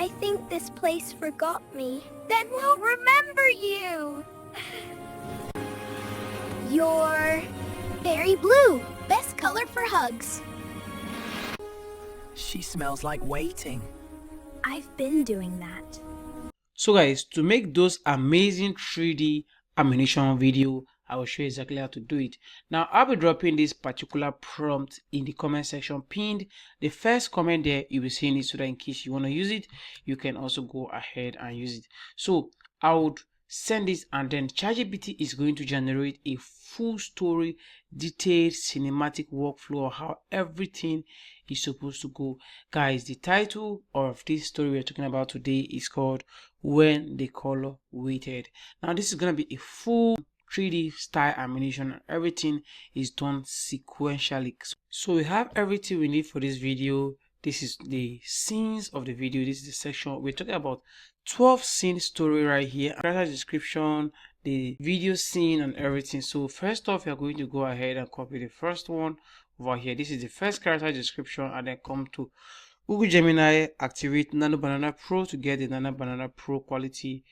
I think this place forgot me. Then we'll remember you! You're berry blue. Best color for hugs. She smells like waiting. I've been doing that. So guys, to make those amazing 3D animation video, I will show you exactly how to do it. Now I'll be dropping this particular prompt in the comment section pinned. The first comment there, you will see it, so that in case you want to use it, you can also go ahead and use it. So I would send this, and then ChatGPT is going to generate a full story, detailed cinematic workflow of how everything is supposed to go. Guys, the title of this story we're talking about today is called When the Color Waited. Now this is going to be a full 3D style animation. Everything is done sequentially. So we have everything we need for this video. This is the scenes of the video. This is the section. We're talking about 12 scene story right here. Character description, the video scene, and everything. So first off, you're going to go ahead and copy the first one over here. This is the first character description, and then come to Google Gemini, activate Nano Banana Pro to get the Nano Banana Pro quality.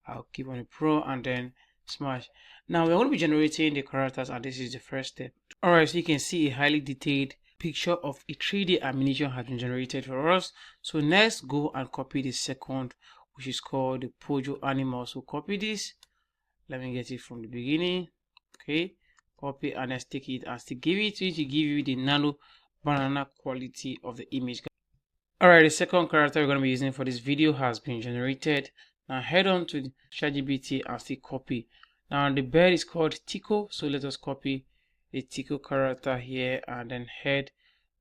I'll keep on the Pro, and then smash. Now we're going to be generating the characters, and this is the first step. Alright, so you can see a highly detailed picture of a 3D animation has been generated for us. So next, go and copy the second, which is called the Pojo animal. So copy this. Let me get it from the beginning. Okay, copy, and let's take it and still give it to give you the Nano Banana quality of the image. Alright, the second character we're going to be using for this video has been generated. Now head on to ChatGPT and still copy. Now the bird is called 𝐏𝐃𝐃, so let us copy the 𝐏𝐃𝐃 character here, and then head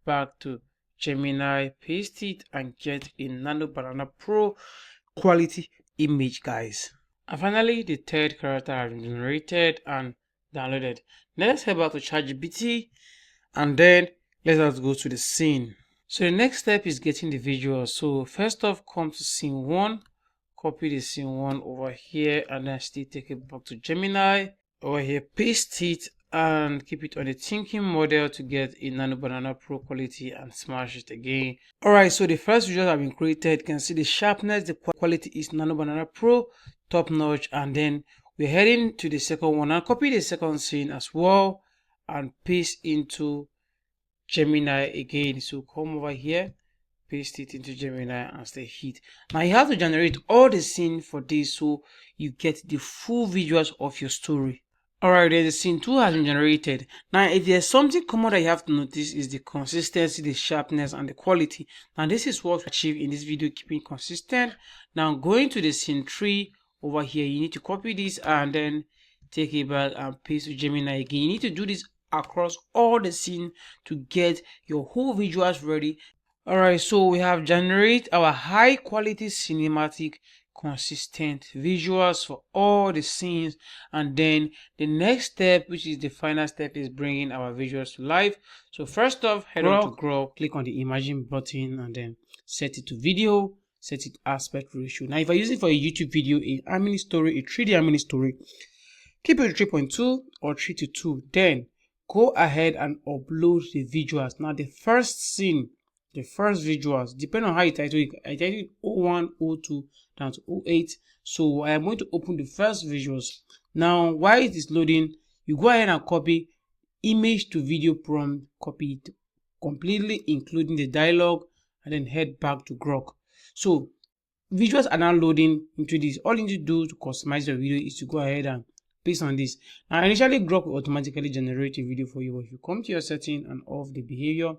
back to Gemini, paste it, and get a Nano Banana Pro quality image, guys. And finally, the third character has been generated and downloaded. Now let's head back to ChatGPT, and then let us go to the scene. So the next step is getting the visuals. So first off, come to scene 1, copy the scene 1 over here, and then still take it back to Gemini over here, paste it, and keep it on the thinking model to get a Nano Banana Pro quality, and smash it again. Alright, so the first visuals have been created. You can see the sharpness, the quality is Nano Banana Pro, top notch. And then we're heading to the second one, and copy the second scene as well and paste into Gemini again. So come over here, paste it into Gemini, and stay hit. Now you have to generate all the scene for this, so you get the full visuals of your story. Alright, then the scene 2 has been generated. Now if there's something common that you have to notice, is the consistency, the sharpness, and the quality. Now this is what we achieve in this video, keeping consistent. Now going to the scene 3 over here, you need to copy this and then take it back and paste to Gemini again. You need to do this across all the scene to get your whole visuals ready. Alright, so we have generated our high quality cinematic consistent visuals for all the scenes, and then the next step, which is the final step, is bringing our visuals to life. So first off, head on to Grok, click on the imagine button, and then set it to video, set it to aspect ratio. Now if I use it for a YouTube video, a 3D anime story, keep it to 3.2 or 3:2. Then go ahead and upload the visuals. Now the first scene, the first visuals, depending on how you title it, I titled it 01, 02 down to 08. So I am going to open the first visuals. Now while it is loading, you go ahead and copy image to video prompt, copy it completely including the dialogue, and then head back to Grok. So visuals are now loading into this. All you need to do to customize your video is to go ahead and paste on this. Now initially Grok will automatically generate a video for you, but if you come to your setting and off the behavior,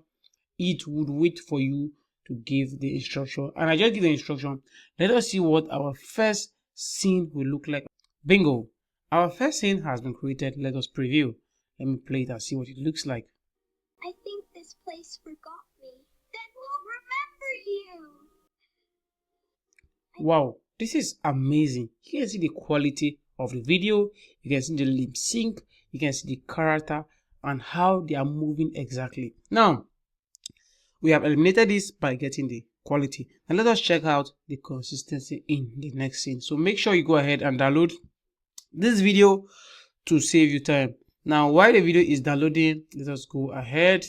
it would wait for you to give the instruction, and I just give the instruction. Let us see what our first scene will look like. Bingo, our first scene has been created. Let us preview. Let me play it and see what it looks like. I think this place forgot me. Then we'll remember you. Wow, this is amazing. You can see the quality of the video, you can see the lip sync, you can see the character and how they are moving exactly. Now we have eliminated this by getting the quality, and let us check out the consistency in the next scene. So make sure you go ahead and download this video to save you time. Now while the video is downloading, let us go ahead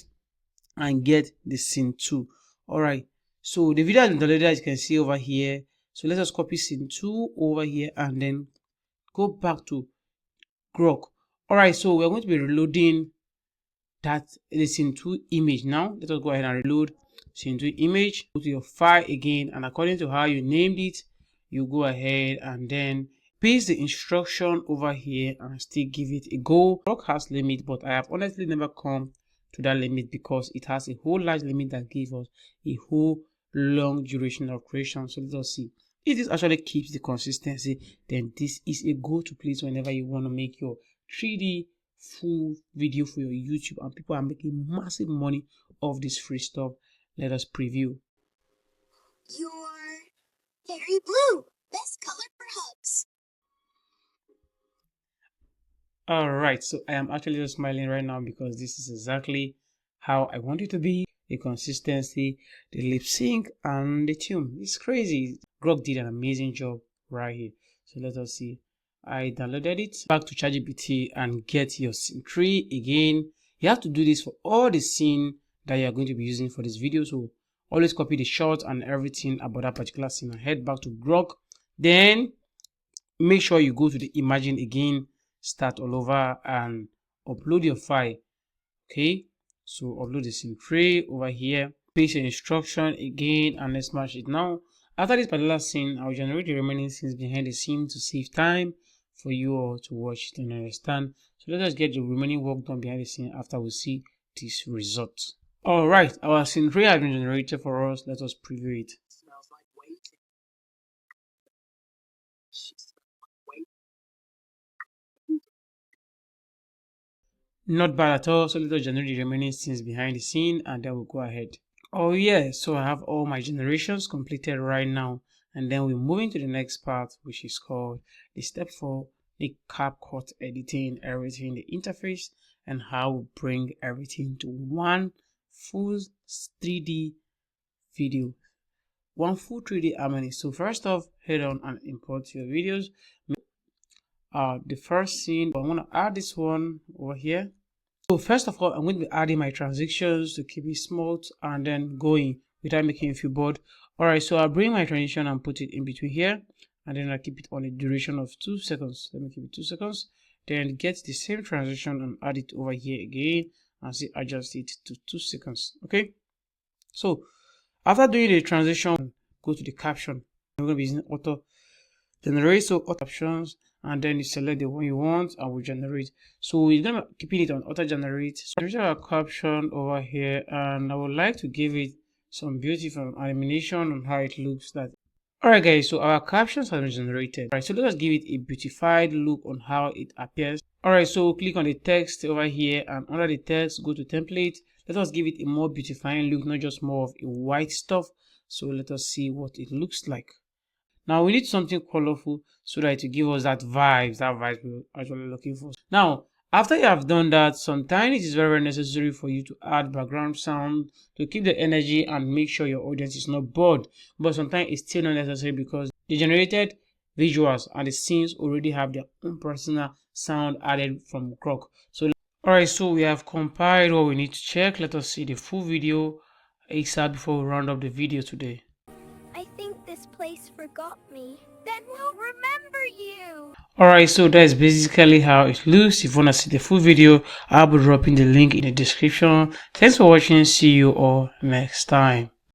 and get the scene 2. Alright, So the video has been downloaded, as you can see over here. So let us copy scene 2 over here and then go back to Grok. Alright, so we're going to be reloading that scene 2 image now. Let us go ahead and reload scene 2 image. Go to your file again, and according to how you named it, you go ahead and then paste the instruction over here and still give it a go. Grok has limit, but I have honestly never come to that limit because it has a whole large limit that gives us a whole long duration of creation. So let us see if this actually keeps the consistency. Then this is a go-to place whenever you want to make your 3D full video for your YouTube, and people are making massive money off this free stuff. Let us preview. You're very blue. Best color for hugs. Alright, so I am actually just smiling right now because this is exactly how I want it to be. The consistency, the lip sync, and the tune. It's crazy. Grok did an amazing job right here. So let us see. I downloaded it. Back to ChatGPT and get your scene 3 again. You have to do this for all the scene that you are going to be using for this video. So always copy the shot and everything about that particular scene and head back to Grok. Then make sure you go to the imagine again, start all over and upload your file. Okay, so upload the scene 3 over here, paste the instruction again, and let's match it. Now after this particular scene, I will generate the remaining scenes behind the scene to save time for you all to watch it and understand. So let us get the remaining work done behind the scene after we see this result. Alright, our scene 3 has been generated for us. Let us preview it. Smells like waiting. Not bad at all. So let us generate the remaining scenes behind the scene and then we'll go ahead. Oh yeah, so I have all my generations completed right now, and then we're moving to the next part, which is called the step 4, the Capcut editing everything, the interface, and how we bring everything to one full 3D video, one full 3D harmony. So first off, head on and import your videos. The first scene, I'm going to add this one over here. So first of all, I'm going to be adding my transitions to keep it smooth and then going without making you feel bored. Alright, so I'll bring my transition and put it in between here, and then I'll keep it on a duration of 2 seconds. Let me keep it 2 seconds. Then get the same transition and add it over here again and see, adjust it to 2 seconds. Okay, so after doing the transition, go to the caption. We're going to be using auto generate, so auto captions, and then you select the one you want and we generate. So we're gonna keeping it on auto generate. So there's our caption over here, and I would like to give it some beautiful animation on how it looks. That alright guys, so our captions have been generated. Alright, so let us give it a beautified look on how it appears. Alright, so click on the text over here, and under the text go to template. Let us give it a more beautifying look, not just more of a white stuff. So let us see what it looks like. Now we need something colorful so that it give us that vibes we're actually looking for. Now after you have done that, sometimes it is very necessary for you to add background sound to keep the energy and make sure your audience is not bored. But sometimes it's still not necessary because the generated visuals and the scenes already have their own personal sound added from Grok. So alright, so we have compiled what we need to check. Let us see the full video ASAP before we round up the video today. I think this place forgot me. Then we'll remember you. Alright, so that is basically how it looks. If you want to see the full video, I'll be dropping the link in the description. Thanks for watching. See you all next time.